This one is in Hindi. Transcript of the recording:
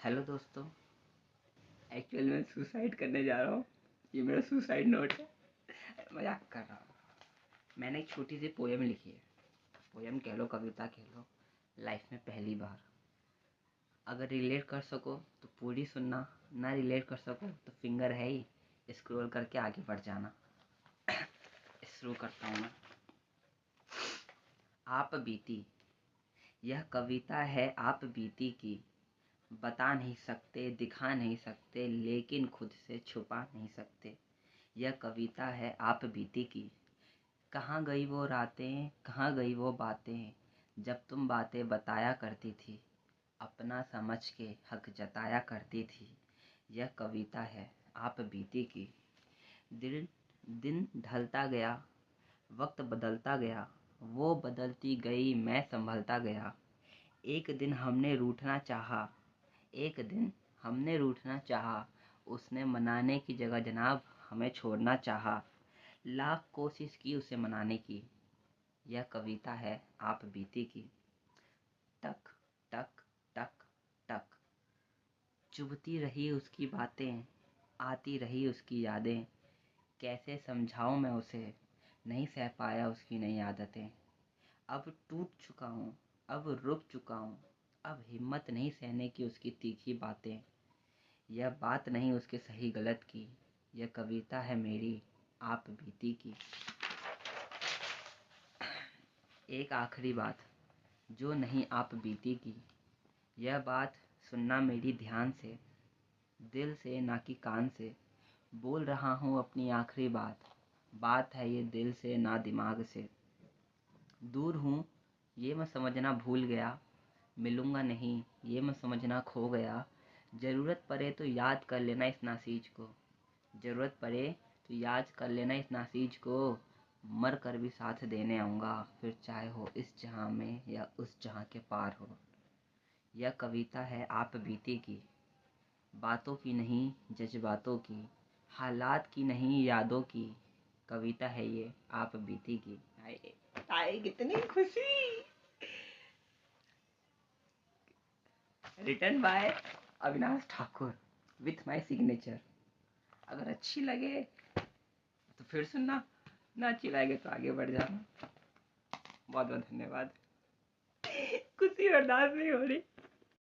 हेलो दोस्तों, एक्चुअल में सुसाइड करने जा रहा हूँ। ये मेरा सुसाइड नोट है। मजाक कर रहा हूँ। मैंने एक छोटी सी पोयम लिखी है। पोयम कह लो, कविता कह लो। लाइफ में पहली बार। अगर रिलेट कर सको तो पूरी सुनना, ना रिलेट कर सको तो फिंगर है ही, स्क्रॉल करके आगे बढ़ जाना। शुरू करता हूँ मैं। आप बीती। यह कविता है आप बीती की। बता नहीं सकते, दिखा नहीं सकते, लेकिन खुद से छुपा नहीं सकते। यह कविता है आप बीती की। कहाँ गई वो रातें, कहाँ गई वो बातें, जब तुम बातें बताया करती थी, अपना समझ के हक जताया करती थी। यह कविता है आप बीती की। दिल दिन ढलता गया, वक्त बदलता गया, वो बदलती गई, मैं संभलता गया। एक दिन हमने रूठना चाहा, एक दिन हमने रूठना चाहा, उसने मनाने की जगह जनाब हमें छोड़ना चाहा। लाख कोशिश की उसे मनाने की। यह कविता है आप बीती की। टक टक टक टक, चुभती रही उसकी बातें, आती रही उसकी यादें। कैसे समझाऊं मैं उसे, नहीं सह पाया उसकी नई आदतें। अब टूट चुका हूँ, अब रुक चुका हूँ, अब हिम्मत नहीं सहने की उसकी तीखी बातें। यह बात नहीं उसके सही गलत की, यह कविता है मेरी आप बीती की। एक आखिरी बात जो नहीं आप बीती की। यह बात सुनना मेरी ध्यान से, दिल से ना कि कान से। बोल रहा हूँ अपनी आखिरी बात, बात है ये दिल से ना दिमाग से। दूर हूँ ये मैं समझना भूल गया, मिलूँगा नहीं ये मैं समझना खो गया। ज़रूरत पड़े तो याद कर लेना इस नासीज को, ज़रूरत पड़े तो याद कर लेना इस नासीज को। मर कर भी साथ देने आऊँगा, फिर चाहे हो इस जहाँ में या उस जहाँ के पार हो। यह कविता है आप बीती की। बातों की नहीं जज्बातों की, हालात की नहीं यादों की। कविता है ये आप बीती की। आए आए कितनी खुशी। Written by Avinash Thakur with my signature. अगर अच्छी लगे तो फिर सुनना, ना अच्छी लगे तो आगे बढ़ जाना। बहुत बहुत धन्यवाद। खुशी बर्दाश्त नहीं हो रही।